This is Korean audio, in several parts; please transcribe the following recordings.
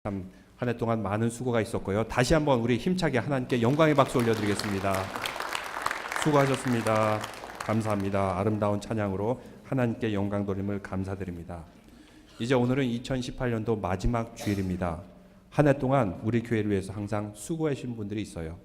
참 한 해 동안 많은 수고가 있었고요. 다시 한번 우리 힘차게 하나님께 영광의 박수 올려드리겠습니다. 수고하셨습니다. 감사합니다. 아름다운 찬양으로 하나님께 영광 돌림을 감사드립니다. 이제 오늘은 2018년도 마지막 주일입니다. 한 해 동안 우리 교회를 위해서 항상 수고하신 분들이 있어요.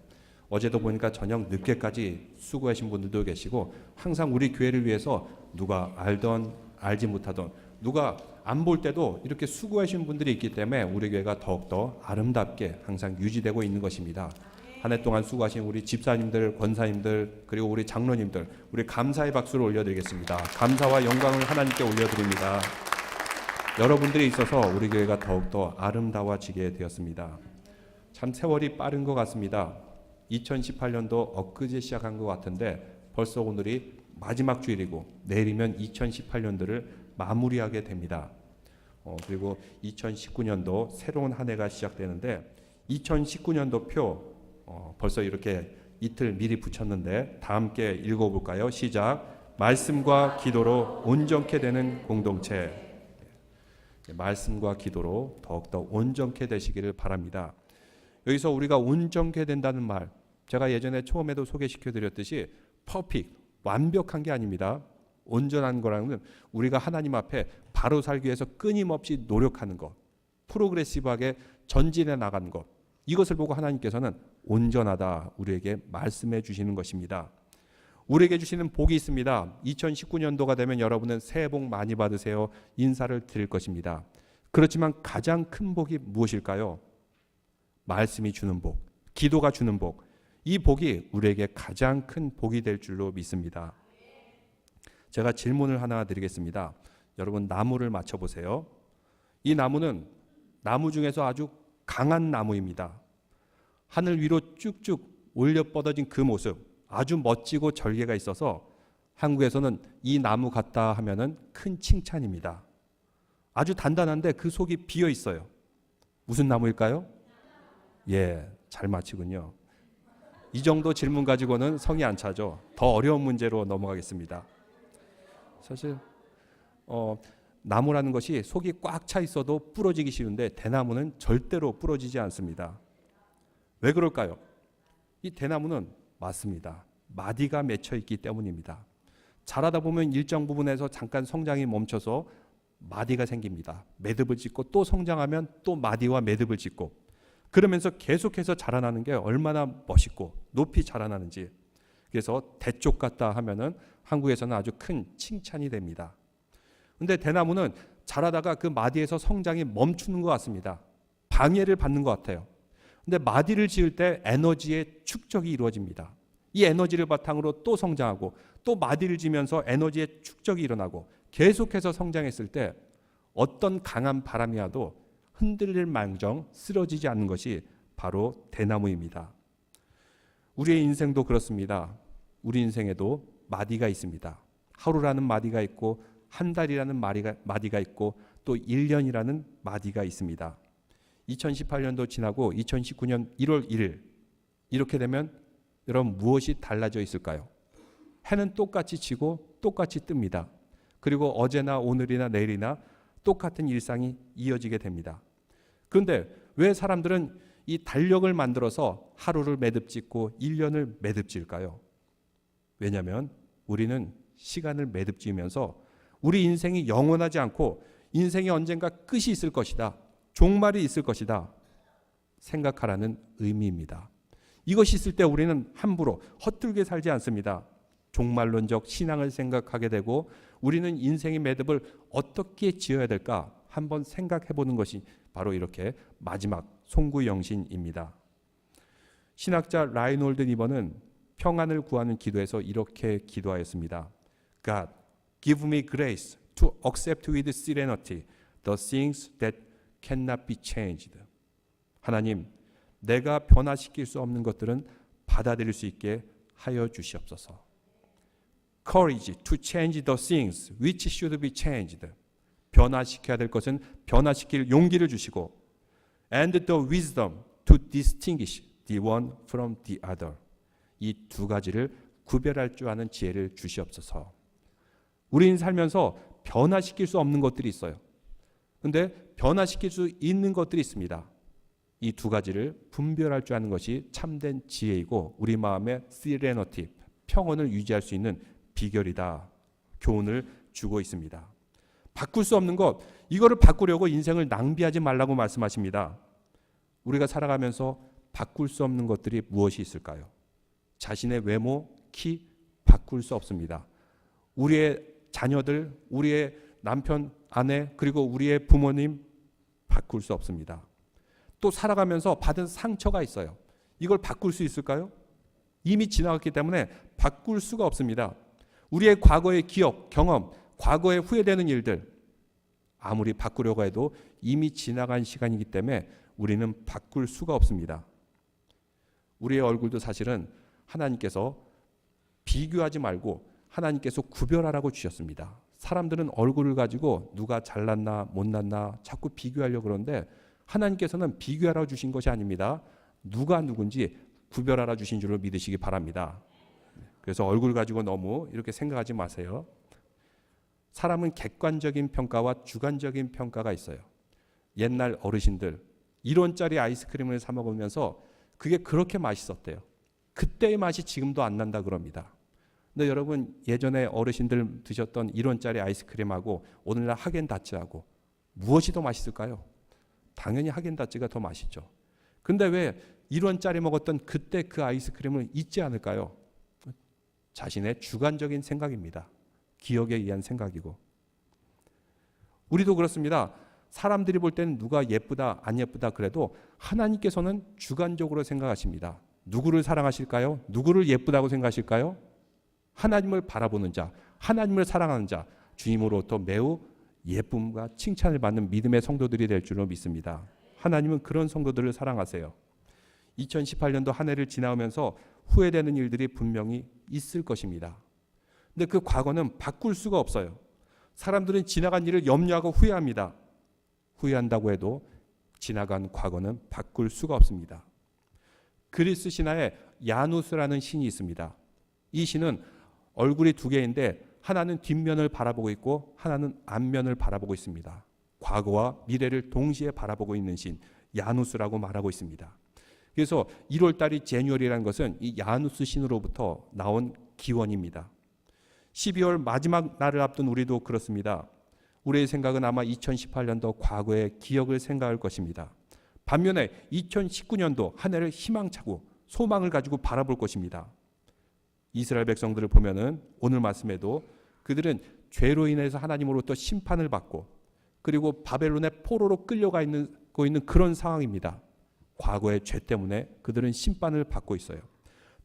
어제도 보니까 저녁 늦게까지 수고하신 분들도 계시고, 항상 우리 교회를 위해서 누가 알던 알지 못하던, 누가 안 볼 때도 이렇게 수고하신 분들이 있기 때문에 우리 교회가 더욱더 아름답게 항상 유지되고 있는 것입니다. 한 해 동안 수고하신 우리 집사님들, 권사님들, 그리고 우리 장로님들, 우리 감사의 박수를 올려드리겠습니다. 감사와 영광을 하나님께 올려드립니다. 여러분들이 있어서 우리 교회가 더욱더 아름다워지게 되었습니다. 참 세월이 빠른 것 같습니다. 2018년도 엊그제 시작한 것 같은데 벌써 오늘이 마지막 주일이고 내일이면 2018년도를 마무리하게 됩니다. 그리고 2019년도 새로운 한 해가 시작되는데 2019년도 표 벌써 이렇게 이틀 미리 붙였는데 다 함께 읽어볼까요? 시작. 말씀과 기도로 온전케 되는 공동체. 말씀과 기도로 더욱더 온전케 되시기를 바랍니다. 여기서 우리가 온전케 된다는 말, 제가 예전에 처음에도 소개시켜 드렸듯이 퍼펙트, 완벽한 게 아닙니다. 온전한 거라는 우리가 하나님 앞에 바로 살기 위해서 끊임없이 노력하는 것, 프로그레시브하게 전진해 나가는 것, 이것을 보고 하나님께서는 온전하다 우리에게 말씀해 주시는 것입니다. 우리에게 주시는 복이 있습니다. 2019년도가 되면 여러분은 새해 복 많이 받으세요 인사를 드릴 것입니다. 그렇지만 가장 큰 복이 무엇일까요? 말씀이 주는 복, 기도가 주는 복, 이 복이 우리에게 가장 큰 복이 될 줄로 믿습니다. 제가 질문을 하나 드리겠습니다. 여러분 나무를 맞춰보세요. 이 나무는 나무 중에서 아주 강한 나무입니다. 하늘 위로 쭉쭉 올려 뻗어진 그 모습, 아주 멋지고 절개가 있어서 한국에서는 이 나무 같다 하면은 큰 칭찬입니다. 아주 단단한데 그 속이 비어 있어요. 무슨 나무일까요? 예, 잘 맞히군요. 이 정도 질문 가지고는 성이 안 차죠. 더 어려운 문제로 넘어가겠습니다. 사실 나무라는 것이 속이 꽉 차 있어도 부러지기 쉬운데 대나무는 절대로 부러지지 않습니다. 왜 그럴까요? 이 대나무는 맞습니다. 마디가 맺혀 있기 때문입니다. 자라다 보면 일정 부분에서 잠깐 성장이 멈춰서 마디가 생깁니다. 매듭을 짓고 또 성장하면 또 마디와 매듭을 짓고, 그러면서 계속해서 자라나는 게 얼마나 멋있고 높이 자라나는지. 그래서 대쪽 같다 하면은 한국에서는 아주 큰 칭찬이 됩니다. 근데 대나무는 자라다가 그 마디에서 성장이 멈추는 것 같습니다. 방해를 받는 것 같아요. 근데 마디를 지을 때 에너지의 축적이 이루어집니다. 이 에너지를 바탕으로 또 성장하고 또 마디를 지면서 에너지의 축적이 일어나고 계속해서 성장했을 때 어떤 강한 바람이 와도 흔들릴 망정 쓰러지지 않는 것이 바로 대나무입니다. 우리의 인생도 그렇습니다. 우리 인생에도 마디가 있습니다. 하루라는 마디가 있고 한 달이라는 마디가 있고 또 1년이라는 마디가 있습니다. 2018년도 지나고 2019년 1월 1일 이렇게 되면 여러분 무엇이 달라져 있을까요? 해는 똑같이 지고 똑같이 뜹니다. 그리고 어제나 오늘이나 내일이나 똑같은 일상이 이어지게 됩니다. 그런데 왜 사람들은 이 달력을 만들어서 하루를 매듭짓고 1년을 매듭질까요? 왜냐하면 우리는 시간을 매듭지으면서 우리 인생이 영원하지 않고 인생이 언젠가 끝이 있을 것이다, 종말이 있을 것이다 생각하라는 의미입니다. 이것이 있을 때 우리는 함부로 헛들게 살지 않습니다. 종말론적 신앙을 생각하게 되고 우리는 인생의 매듭을 어떻게 지어야 될까 한번 생각해 보는 것이 바로 이렇게 마지막 송구영신입니다. 신학자 라이놀드 니버는 평안을 구하는 기도에서 이렇게 기도하였습니다. God, give me grace to accept with serenity the things that cannot be changed. 하나님, 내가 변화시킬 수 없는 것들은 받아들일 수 있게 하여 주시옵소서. Courage to change the things which should be changed. 변화시켜야 될 것은 변화시킬 용기를 주시고, and the wisdom to distinguish the one from the other. 이 두 가지를 구별할 줄 아는 지혜를 주시옵소서. 우리는 살면서 변화시킬 수 없는 것들이 있어요. 그런데 변화시킬 수 있는 것들이 있습니다. 이 두 가지를 분별할 줄 아는 것이 참된 지혜이고 우리 마음의 시레너티, 평온을 유지할 수 있는 비결이다. 교훈을 주고 있습니다. 바꿀 수 없는 것, 이거를 바꾸려고 인생을 낭비하지 말라고 말씀하십니다. 우리가 살아가면서 바꿀 수 없는 것들이 무엇이 있을까요? 자신의 외모, 키 바꿀 수 없습니다. 우리의 자녀들, 우리의 남편, 아내, 그리고 우리의 부모님 바꿀 수 없습니다. 또 살아가면서 받은 상처가 있어요. 이걸 바꿀 수 있을까요? 이미 지나갔기 때문에 바꿀 수가 없습니다. 우리의 과거의 기억, 경험, 과거에 후회되는 일들 아무리 바꾸려고 해도 이미 지나간 시간이기 때문에 우리는 바꿀 수가 없습니다. 우리의 얼굴도 사실은 하나님께서 비교하지 말고 하나님께서 구별하라고 주셨습니다. 사람들은 얼굴을 가지고 누가 잘났나 못났나 자꾸 비교하려고 그러는데 하나님께서는 비교하라고 주신 것이 아닙니다. 누가 누군지 구별하라 주신 줄을 믿으시기 바랍니다. 그래서 얼굴 가지고 너무 이렇게 생각하지 마세요. 사람은 객관적인 평가와 주관적인 평가가 있어요. 옛날 어르신들 1원짜리 아이스크림을 사 먹으면서 그게 그렇게 맛있었대요. 그때의 맛이 지금도 안 난다 그럽니다. 근데 여러분 예전에 어르신들 드셨던 1원짜리 아이스크림하고 오늘날 하겐다츠하고 무엇이 더 맛있을까요? 당연히 하겐다츠가 더 맛있죠. 근데 왜 1원짜리 먹었던 그때 그 아이스크림을 잊지 않을까요? 자신의 주관적인 생각입니다. 기억에 의한 생각이고. 우리도 그렇습니다. 사람들이 볼 때는 누가 예쁘다 안 예쁘다 그래도 하나님께서는 주관적으로 생각하십니다. 누구를 사랑하실까요? 누구를 예쁘다고 생각하실까요? 하나님을 바라보는 자, 하나님을 사랑하는 자, 주님으로부터 매우 예쁨과 칭찬을 받는 믿음의 성도들이 될 줄로 믿습니다. 하나님은 그런 성도들을 사랑하세요. 2018년도 한 해를 지나오면서 후회되는 일들이 분명히 있을 것입니다. 근데 그 과거는 바꿀 수가 없어요. 사람들은 지나간 일을 염려하고 후회합니다. 후회한다고 해도 지나간 과거는 바꿀 수가 없습니다. 그리스 신화에 야누스라는 신이 있습니다. 이 신은 얼굴이 두 개인데 하나는 뒷면을 바라보고 있고 하나는 앞면을 바라보고 있습니다. 과거와 미래를 동시에 바라보고 있는 신, 야누스라고 말하고 있습니다. 그래서 1월달이 제뉴얼이라는 것은 이 야누스 신으로부터 나온 기원입니다. 12월 마지막 날을 앞둔 우리도 그렇습니다. 우리의 생각은 아마 2018년도 과거의 기억을 생각할 것입니다. 반면에 2019년도 한 해를 희망차고 소망을 가지고 바라볼 것입니다. 이스라엘 백성들을 보면은 오늘 말씀에도 그들은 죄로 인해서 하나님으로부터 심판을 받고 그리고 바벨론의 포로로 끌려가 있는 그런 상황입니다. 과거의 죄 때문에 그들은 심판을 받고 있어요.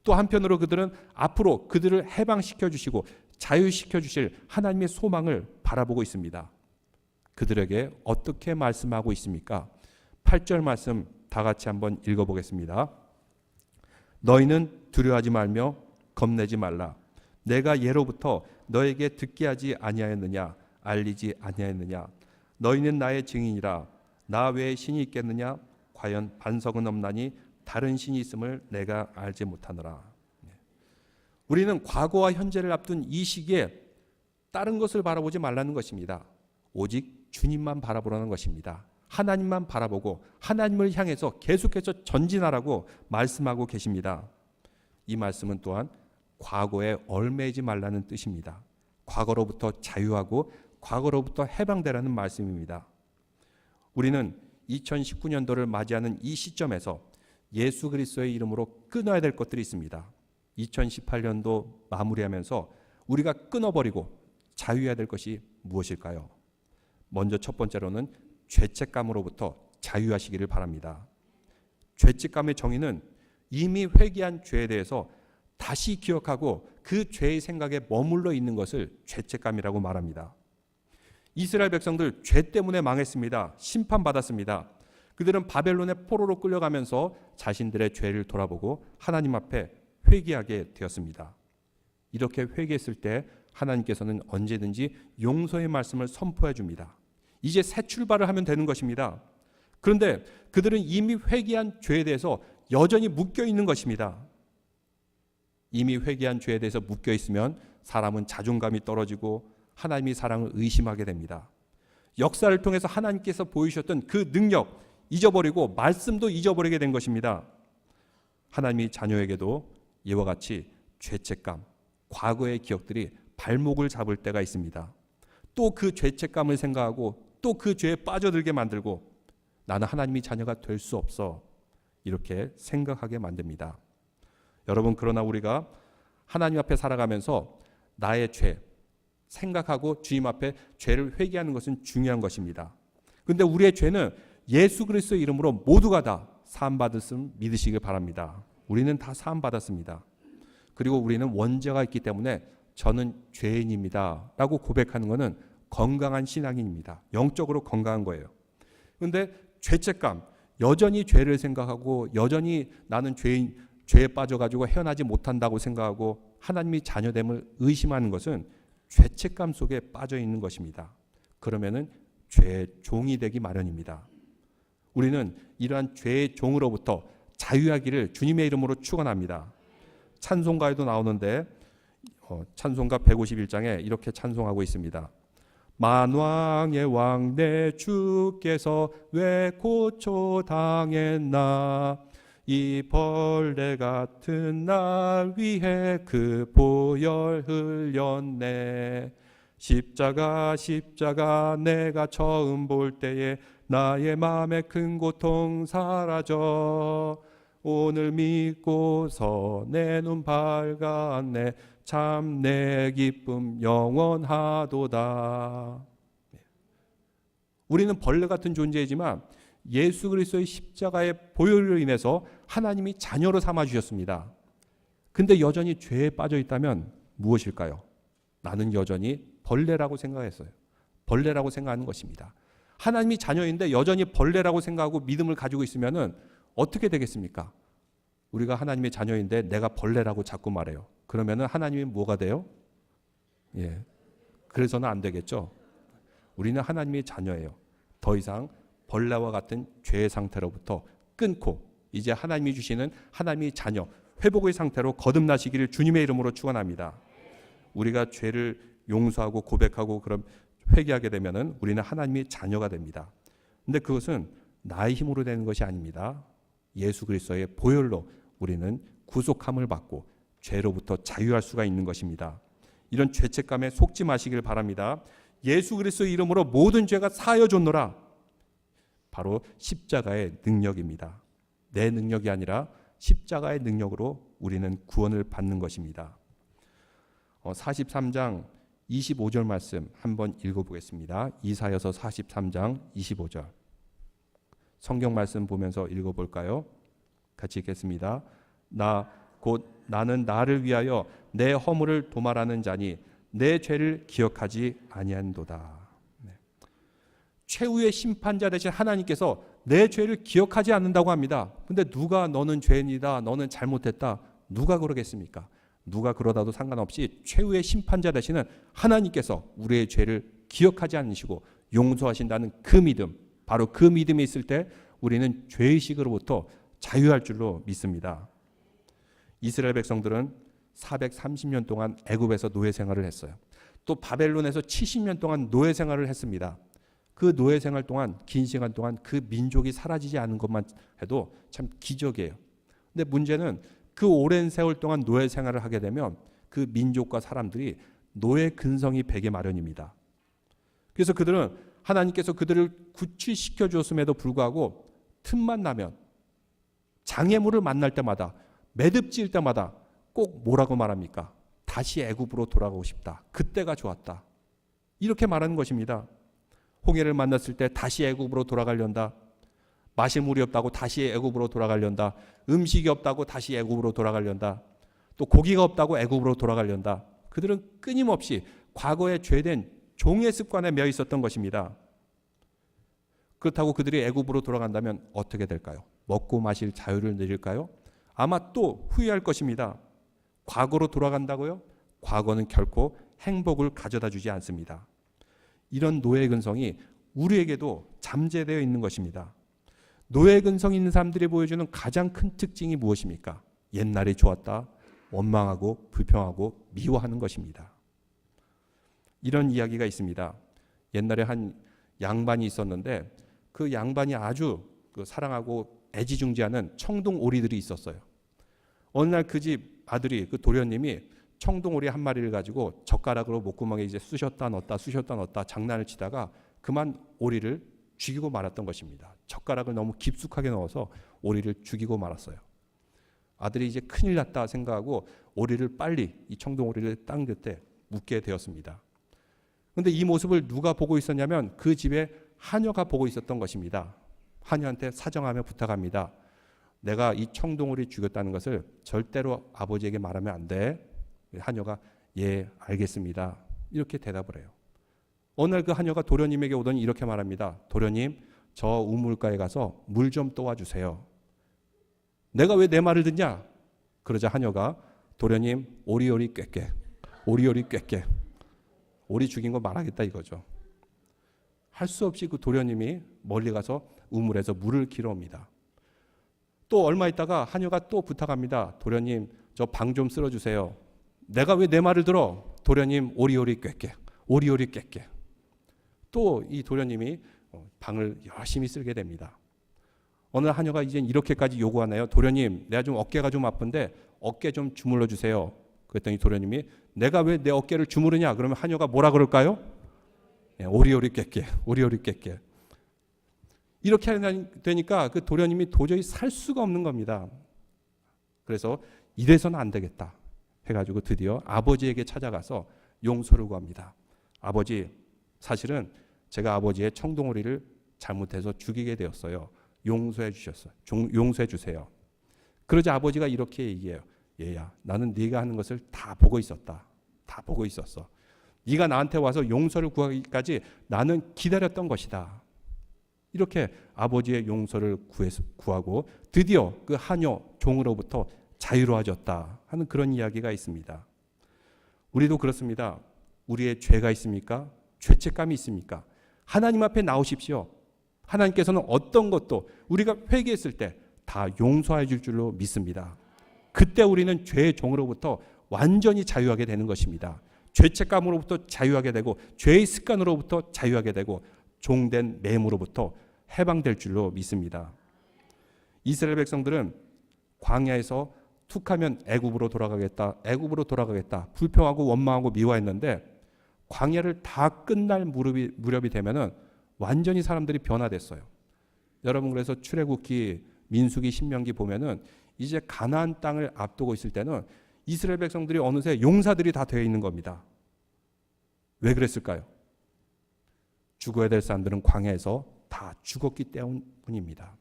또 한편으로 그들은 앞으로 그들을 해방시켜 주시고 자유시켜 주실 하나님의 소망을 바라보고 있습니다. 그들에게 어떻게 말씀하고 있습니까? 8절 말씀 다 같이 한번 읽어보겠습니다. 너희는 두려워하지 말며 겁내지 말라. 내가 예로부터 너에게 듣게 하지 아니하였느냐 알리지 아니하였느냐 너희는 나의 증인이라. 나 외에 신이 있겠느냐 과연 반석은 없나니 다른 신이 있음을 내가 알지 못하노라. 우리는 과거와 현재를 앞둔 이 시기에 다른 것을 바라보지 말라는 것입니다. 오직 주님만 바라보라는 것입니다. 하나님만 바라보고 하나님을 향해서 계속해서 전진하라고 말씀하고 계십니다. 이 말씀은 또한 과거에 얽매이지 말라는 뜻입니다. 과거로부터 자유하고 과거로부터 해방되라는 말씀입니다. 우리는 2019년도를 맞이하는 이 시점에서 예수 그리스도의 이름으로 끊어야 될 것들이 있습니다. 2018년도 마무리하면서 우리가 끊어버리고 자유해야 될 것이 무엇일까요? 먼저 첫 번째로는 죄책감으로부터 자유하시기를 바랍니다. 죄책감의 정의는 이미 회개한 죄에 대해서 다시 기억하고 그 죄의 생각에 머물러 있는 것을 죄책감이라고 말합니다. 이스라엘 백성들 죄 때문에 망했습니다. 심판받았습니다. 그들은 바벨론의 포로로 끌려가면서 자신들의 죄를 돌아보고 하나님 앞에 회개하게 되었습니다. 이렇게 회개했을 때 하나님께서는 언제든지 용서의 말씀을 선포해 줍니다. 이제 새 출발을 하면 되는 것입니다. 그런데 그들은 이미 회개한 죄에 대해서 여전히 묶여 있는 것입니다. 이미 회개한 죄에 대해서 묶여 있으면 사람은 자존감이 떨어지고 하나님의 사랑을 의심하게 됩니다. 역사를 통해서 하나님께서 보이셨던 그 능력 잊어버리고 말씀도 잊어버리게 된 것입니다. 하나님이 자녀에게도 이와 같이 죄책감, 과거의 기억들이 발목을 잡을 때가 있습니다. 또 그 죄책감을 생각하고 또 그 죄에 빠져들게 만들고 나는 하나님이 자녀가 될 수 없어 이렇게 생각하게 만듭니다. 여러분, 그러나 우리가 하나님 앞에 살아가면서 나의 죄 생각하고 주님 앞에 죄를 회개하는 것은 중요한 것입니다. 그런데 우리의 죄는 예수 그리스도의 이름으로 모두가 다 사함받았음 믿으시길 바랍니다. 우리는 다 사함받았습니다. 그리고 우리는 원죄가 있기 때문에 저는 죄인입니다 라고 고백하는 것은 건강한 신앙인입니다. 영적으로 건강한 거예요. 그런데 죄책감, 여전히 죄를 생각하고 여전히 나는 죄에 빠져가지고 헤어나지 못한다고 생각하고 하나님이 자녀됨을 의심하는 것은 죄책감 속에 빠져 있는 것입니다. 그러면은 죄의 종이 되기 마련입니다. 우리는 이러한 죄의 종으로부터 자유하기를 주님의 이름으로 축원합니다. 찬송가에도 나오는데 찬송가 151장에 이렇게 찬송하고 있습니다. 만왕의 왕 내 주께서 왜 고초당했나, 이 벌레 같은 날 위해 그 보혈 흘렸네. 십자가 내가 처음 볼 때에 나의 마음에 큰 고통 사라져. 오늘 믿고서 내 눈 밝았네. 참 내 기쁨 영원하도다. 우리는 벌레 같은 존재이지만 예수 그리스도의 십자가의 보혈로 인해서 하나님이 자녀로 삼아 주셨습니다. 근데 여전히 죄에 빠져 있다면 무엇일까요? 나는 여전히 벌레라고 생각했어요. 벌레라고 생각하는 것입니다. 하나님이 자녀인데 여전히 벌레라고 생각하고 믿음을 가지고 있으면 어떻게 되겠습니까? 우리가 하나님의 자녀인데 내가 벌레라고 자꾸 말해요. 그러면 하나님이 뭐가 돼요? 그래서는 안 되겠죠. 우리는 하나님의 자녀예요. 더 이상 벌레와 같은 죄의 상태로부터 끊고 이제 하나님이 주시는 하나님의 자녀, 회복의 상태로 거듭나시기를 주님의 이름으로 축원합니다. 우리가 죄를 용서하고 고백하고 그럼 회개하게 되면은 우리는 하나님의 자녀가 됩니다. 근데 그것은 나의 힘으로 되는 것이 아닙니다. 예수 그리스도의 보혈로 우리는 구속함을 받고 죄로부터 자유할 수가 있는 것입니다. 이런 죄책감에 속지 마시길 바랍니다. 예수 그리스도의 이름으로 모든 죄가 사여졌노라. 바로 십자가의 능력입니다. 내 능력이 아니라 십자가의 능력으로 우리는 구원을 받는 것입니다. 43장 25절 말씀 한번 읽어보겠습니다. 이사야서 43장 25절. 성경 말씀 보면서 읽어볼까요? 같이 읽겠습니다. 나는 나를 위하여 내 허물을 도말하는 자니 내 죄를 기억하지 아니한도다. 최후의 심판자 되신 하나님께서 내 죄를 기억하지 않는다고 합니다. 근데 누가 너는 죄인이다, 너는 잘못했다, 누가 그러겠습니까? 누가 그러다도 상관없이 최후의 심판자 되시는 하나님께서 우리의 죄를 기억하지 않으시고 용서하신다는 그 믿음, 바로 그 믿음이 있을 때 우리는 죄의식으로부터 자유할 줄로 믿습니다. 이스라엘 백성들은 430년 동안 애굽에서 노예 생활을 했어요. 또 바벨론에서 70년 동안 노예 생활을 했습니다. 그 노예 생활 동안, 긴 시간 동안 그 민족이 사라지지 않은 것만 해도 참 기적이에요. 근데 문제는 그 오랜 세월 동안 노예 생활을 하게 되면 그 민족과 사람들이 노예 근성이 배게 마련입니다. 그래서 그들은 하나님께서 그들을 구출시켜 주었음에도 불구하고 틈만 나면 장애물을 만날 때마다 매듭질 때마다 꼭 뭐라고 말합니까? 다시 애굽으로 돌아가고 싶다. 그때가 좋았다. 이렇게 말하는 것입니다. 홍해를 만났을 때 다시 애굽으로 돌아가련다. 마실 물이 없다고 다시 애굽으로 돌아가련다. 음식이 없다고 다시 애굽으로 돌아가련다. 또 고기가 없다고 애굽으로 돌아가련다. 그들은 끊임없이 과거에 죄된 종의 습관에 매여 있었던 것입니다. 그렇다고 그들이 애굽으로 돌아간다면 어떻게 될까요? 먹고 마실 자유를 누릴까요? 아마 또 후회할 것입니다. 과거로 돌아간다고요? 과거는 결코 행복을 가져다 주지 않습니다. 이런 노예 근성이 우리에게도 잠재되어 있는 것입니다. 노예 근성이 있는 사람들이 보여주는 가장 큰 특징이 무엇입니까? 옛날이 좋았다, 원망하고 불평하고 미워하는 것입니다. 이런 이야기가 있습니다. 옛날에 한 양반이 있었는데 그 양반이 아주 그 사랑하고 애지중지하는 청동오리들이 있었어요. 어느 날 그 집 아들이, 그 도련님이 청동오리 한 마리를 가지고 젓가락으로 목구멍에 이제 쑤셨다 넣었다 장난을 치다가 그만 오리를 죽이고 말았던 것입니다. 젓가락을 너무 깊숙하게 넣어서 오리를 죽이고 말았어요. 아들이 이제 큰일 났다 생각하고 오리를 빨리, 이 청동오리를 땅 곁에 묻게 되었습니다. 그런데 이 모습을 누가 보고 있었냐면 그 집에 하녀가 보고 있었던 것입니다. 하녀한테 사정하며 부탁합니다. 내가 이 청동오리 죽였다는 것을 절대로 아버지에게 말하면 안 돼. 하녀가 예, 알겠습니다. 이렇게 대답을 해요. 어느 날 그 하녀가 도련님에게 오더니 이렇게 말합니다. 도련님, 저 우물가에 가서 물 좀 떠와주세요. 내가 왜 내 말을 듣냐? 그러자 하녀가 도련님, 오리오리 꾀꾀, 오리오리 꾀꾀, 오리 죽인 거 말하겠다 이거죠. 할 수 없이 그 도련님이 멀리 가서 우물에서 물을 길어옵니다. 또 얼마 있다가 하녀가 또 부탁합니다. 도련님, 저 방 좀 쓸어주세요. 내가 왜 내 말을 들어? 도련님, 오리오리 꾀꾀, 오리오리 꾀꾀. 또 이 도련님이 방을 열심히 쓸게 됩니다. 어느 날 하녀가 이제 이렇게까지 요구하네요. 도련님, 내가 좀 어깨가 좀 아픈데 어깨 좀 주물러 주세요. 그랬더니 도련님이 내가 왜 내 어깨를 주무르냐? 그러면 하녀가 뭐라 그럴까요? 오리오리 꾀꾀, 오리오리 꾀꾀. 이렇게 되니까 그 도련님이 도저히 살 수가 없는 겁니다. 그래서 이래서는 안 되겠다 해가지고 드디어 아버지에게 찾아가서 용서를 구합니다. 아버지, 사실은 제가 아버지의 청동오리를 잘못해서 죽이게 되었어요. 용서해 주셨어요. 용서해 주세요. 그러자 아버지가 이렇게 얘기해요. 얘야, 나는 네가 하는 것을 다 보고 있었다. 다 보고 있었어. 네가 나한테 와서 용서를 구하기까지 나는 기다렸던 것이다. 이렇게 아버지의 용서를 구하고 드디어 그 하녀 종으로부터 자유로워졌다 하는 그런 이야기가 있습니다. 우리도 그렇습니다. 우리의 죄가 있습니까? 죄책감이 있습니까? 하나님 앞에 나오십시오. 하나님께서는 어떤 것도 우리가 회개했을 때 다 용서해 줄 줄로 믿습니다. 그때 우리는 죄의 종으로부터 완전히 자유하게 되는 것입니다. 죄책감으로부터 자유하게 되고 죄의 습관으로부터 자유하게 되고 종된 맹으로부터 해방될 줄로 믿습니다. 이스라엘 백성들은 광야에서 툭하면 애굽으로 돌아가겠다, 애굽으로 돌아가겠다, 불평하고 원망하고 미워했는데 광야를 다 끝날 무렵이 되면은 완전히 사람들이 변화됐어요. 여러분, 그래서 출애굽기, 민수기, 신명기 보면은 이제 가나안 땅을 앞두고 있을 때는 이스라엘 백성들이 어느새 용사들이 다 되어 있는 겁니다. 왜 그랬을까요? 죽어야 될 사람들은 광야에서 다 죽었기 때문입니다.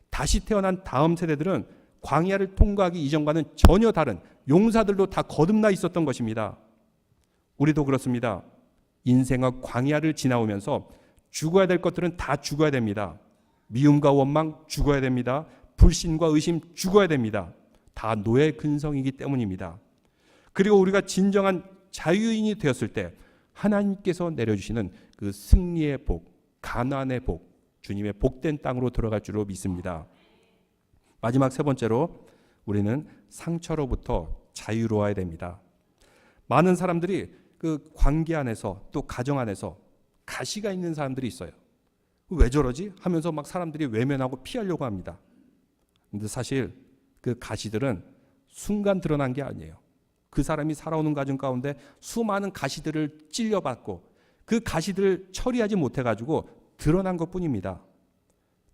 다시 태어난 다음 세대들은 광야를 통과하기 이전과는 전혀 다른 용사들로 다 거듭나 있었던 것입니다. 우리도 그렇습니다. 인생의 광야를 지나오면서 죽어야 될 것들은 다 죽어야 됩니다. 미움과 원망 죽어야 됩니다. 불신과 의심 죽어야 됩니다. 다 노예 근성이기 때문입니다. 그리고 우리가 진정한 자유인이 되었을 때 하나님께서 내려주시는 그 승리의 복, 가나안의 복, 주님의 복된 땅으로 들어갈 줄로 믿습니다. 마지막 세 번째로 우리는 상처로부터 자유로워야 됩니다. 많은 사람들이 그 관계 안에서 또 가정 안에서 가시가 있는 사람들이 있어요. 왜 저러지? 하면서 막 사람들이 외면하고 피하려고 합니다. 근데 사실 그 가시들은 순간 드러난 게 아니에요. 그 사람이 살아오는 가정 가운데 수많은 가시들을 찔려받고 그 가시들을 처리하지 못해가지고 드러난 것뿐입니다.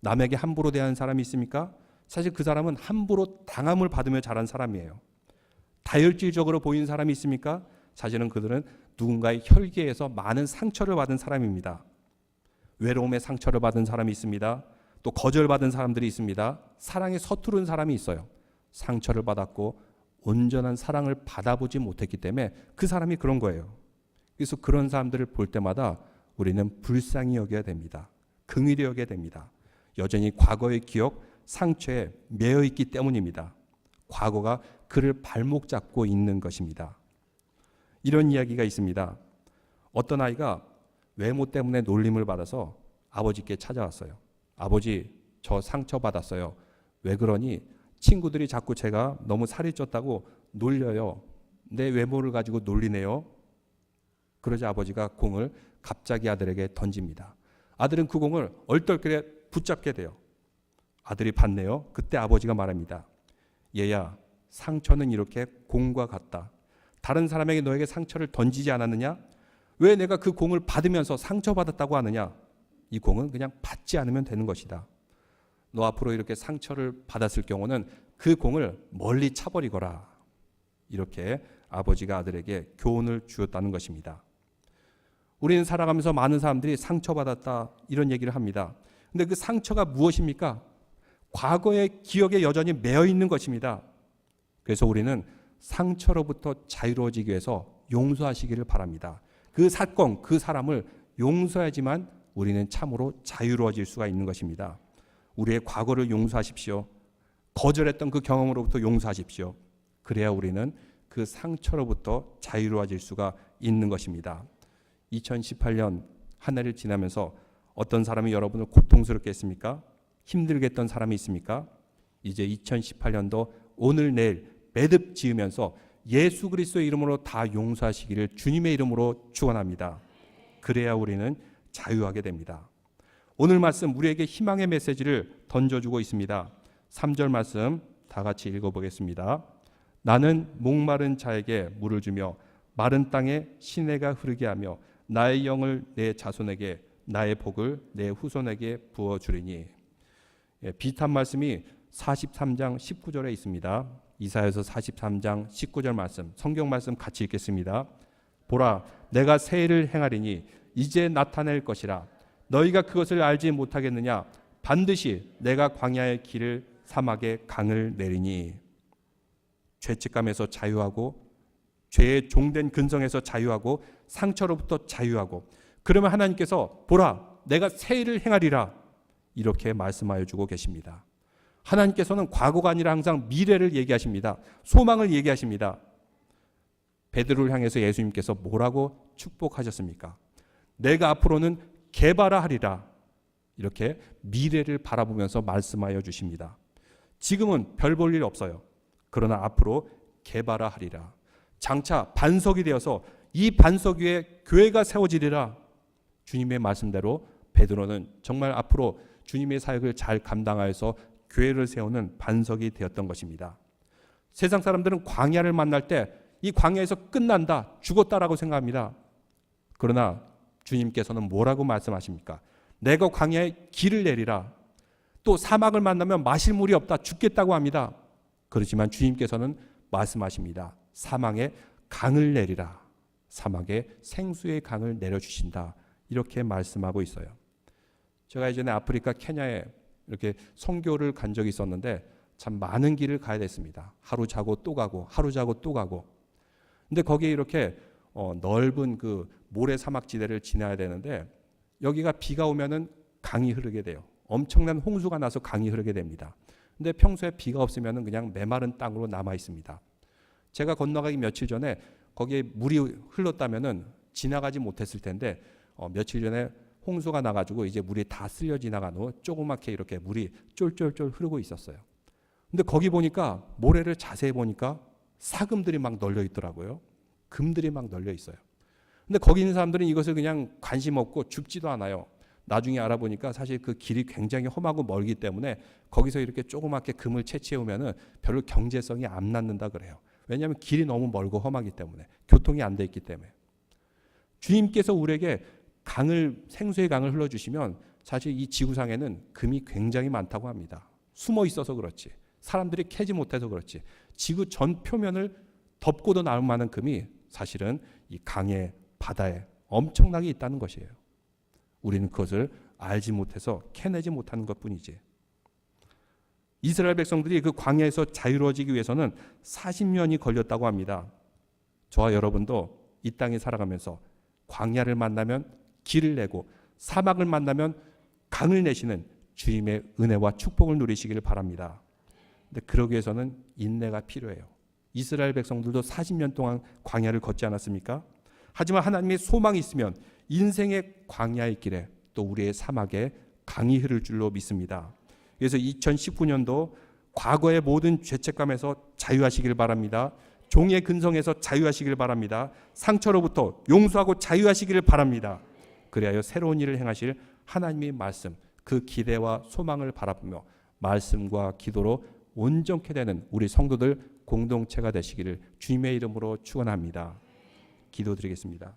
남에게 함부로 대하는 사람이 있습니까? 사실 그 사람은 함부로 당함을 받으며 자란 사람이에요. 다혈질적으로 보이는 사람이 있습니까? 사실은 그들은 누군가의 혈기에서 많은 상처를 받은 사람입니다. 외로움의 상처를 받은 사람이 있습니다. 또 거절받은 사람들이 있습니다. 사랑에 서투른 사람이 있어요. 상처를 받았고 온전한 사랑을 받아보지 못했기 때문에 그 사람이 그런 거예요. 그래서 그런 사람들을 볼 때마다 우리는 불쌍히 여겨야 됩니다. 긍휼히 여겨야 됩니다. 여전히 과거의 기억, 상처에 매여 있기 때문입니다. 과거가 그를 발목 잡고 있는 것입니다. 이런 이야기가 있습니다. 어떤 아이가 외모 때문에 놀림을 받아서 아버지께 찾아왔어요. 아버지, 저 상처받았어요. 왜 그러니? 친구들이 자꾸 제가 너무 살이 쪘다고 놀려요. 내 외모를 가지고 놀리네요. 그러자 아버지가 공을 갑자기 아들에게 던집니다. 아들은 그 공을 얼떨결에 붙잡게 돼요. 아들이 받네요. 그때 아버지가 말합니다. 얘야, 상처는 이렇게 공과 같다. 다른 사람에게 너에게 상처를 던지지 않았느냐? 왜 내가 그 공을 받으면서 상처받았다고 하느냐? 이 공은 그냥 받지 않으면 되는 것이다. 너 앞으로 이렇게 상처를 받았을 경우는 그 공을 멀리 차버리거라. 이렇게 아버지가 아들에게 교훈을 주었다는 것입니다. 우리는 살아가면서 많은 사람들이 상처받았다 이런 얘기를 합니다. 근데 그 상처가 무엇입니까? 과거의 기억에 여전히 매여 있는 것입니다. 그래서 우리는 상처로부터 자유로워지기 위해서 용서하시기를 바랍니다. 그 사건, 그 사람을 용서해야지만 우리는 참으로 자유로워질 수가 있는 것입니다. 우리의 과거를 용서하십시오. 거절했던 그 경험으로부터 용서하십시오. 그래야 우리는 그 상처로부터 자유로워질 수가 있는 것입니다. 2018년 한 해를 지나면서 어떤 사람이 여러분을 고통스럽게 했습니까? 힘들게 했던 사람이 있습니까? 이제 2018년도 오늘 내일 매듭 지으면서 예수 그리스도의 이름으로 다 용서하시기를 주님의 이름으로 축원합니다. 그래야 우리는 자유하게 됩니다. 오늘 말씀 우리에게 희망의 메시지를 던져주고 있습니다. 3절 말씀 다 같이 읽어보겠습니다. 나는 목마른 자에게 물을 주며 마른 땅에 시내가 흐르게 하며 나의 영을 내 자손에게 나의 복을 내 후손에게 부어주리니. 비슷한 말씀이 43장 19절에 있습니다. 이사야서 43장 19절 말씀, 성경 말씀 같이 읽겠습니다. 보라, 내가 새 일을 행하리니 이제 나타낼 것이라. 너희가 그것을 알지 못하겠느냐? 반드시 내가 광야의 길을 사막의 강을 내리니. 죄책감에서 자유하고 죄의 종된 근성에서 자유하고 상처로부터 자유하고, 그러면 하나님께서 보라, 내가 새 일을 행하리라 이렇게 말씀하여 주고 계십니다. 하나님께서는 과거가 아니라 항상 미래를 얘기하십니다. 소망을 얘기하십니다. 베드로를 향해서 예수님께서 뭐라고 축복하셨습니까? 내가 앞으로는 개발하리라. 이렇게 미래를 바라보면서 말씀하여 주십니다. 지금은 별 볼 일 없어요. 그러나 앞으로 개발하리라. 장차 반석이 되어서 이 반석 위에 교회가 세워지리라. 주님의 말씀대로 베드로는 정말 앞으로 주님의 사역을 잘 감당하여서 교회를 세우는 반석이 되었던 것입니다. 세상 사람들은 광야를 만날 때 이 광야에서 끝난다, 죽었다라고 생각합니다. 그러나 주님께서는 뭐라고 말씀하십니까? 내가 광야에 길을 내리라. 또 사막을 만나면 마실 물이 없다, 죽겠다고 합니다. 그렇지만 주님께서는 말씀하십니다. 사막에 강을 내리라. 사막에 생수의 강을 내려주신다. 이렇게 말씀하고 있어요. 제가 예전에 아프리카 케냐에 이렇게 선교를 간 적이 있었는데 참 많은 길을 가야 됐습니다. 하루 자고 또 가고 하루 자고 또 가고. 근데 거기에 이렇게 넓은 그 모래 사막지대를 지나야 되는데 여기가 비가 오면은 강이 흐르게 돼요. 엄청난 홍수가 나서 강이 흐르게 됩니다. 근데 평소에 비가 없으면은 그냥 메마른 땅으로 남아 있습니다. 제가 건너가기 며칠 전에 거기에 물이 흘렀다면은 지나가지 못했을 텐데 며칠 전에 홍수가 나가지고 이제 물이 다 쓸려 지나간 후 조그맣게 이렇게 물이 쫄쫄쫄 흐르고 있었어요. 근데 거기 보니까 모래를 자세히 보니까 사금들이 막 널려 있더라고요. 금들이 막 널려 있어요. 근데 거기 있는 사람들은 이것을 그냥 관심 없고 줍지도 않아요. 나중에 알아보니까 사실 그 길이 굉장히 험하고 멀기 때문에 거기서 이렇게 조그맣게 금을 채취해 오면은 별로 경제성이 안 낳는다 그래요. 왜냐하면 길이 너무 멀고 험하기 때문에, 교통이 안 돼 있기 때문에. 주님께서 우리에게 강을, 생수의 강을 흘러주시면 사실 이 지구상에는 금이 굉장히 많다고 합니다. 숨어 있어서 그렇지, 사람들이 캐지 못해서 그렇지, 지구 전 표면을 덮고도 나올 만한 금이 사실은 이 강에, 바다에 엄청나게 있다는 것이에요. 우리는 그것을 알지 못해서 캐내지 못하는 것뿐이지. 이스라엘 백성들이 그 광야에서 자유로워지기 위해서는 40년이 걸렸다고 합니다. 저와 여러분도 이 땅에 살아가면서 광야를 만나면 길을 내고 사막을 만나면 강을 내시는 주님의 은혜와 축복을 누리시기를 바랍니다. 근데 그러기 위해서는 인내가 필요해요. 이스라엘 백성들도 40년 동안 광야를 걷지 않았습니까? 하지만 하나님의 소망이 있으면 인생의 광야의 길에 또 우리의 사막에 강이 흐를 줄로 믿습니다. 그래서 2019년도 과거의 모든 죄책감에서 자유하시길 바랍니다. 종의 근성에서 자유하시길 바랍니다. 상처로부터 용서하고 자유하시기를 바랍니다. 그리하여 새로운 일을 행하실 하나님의 말씀, 그 기대와 소망을 바라보며 말씀과 기도로 온전케 되는 우리 성도들 공동체가 되시기를 주님의 이름으로 축원합니다. 기도드리겠습니다.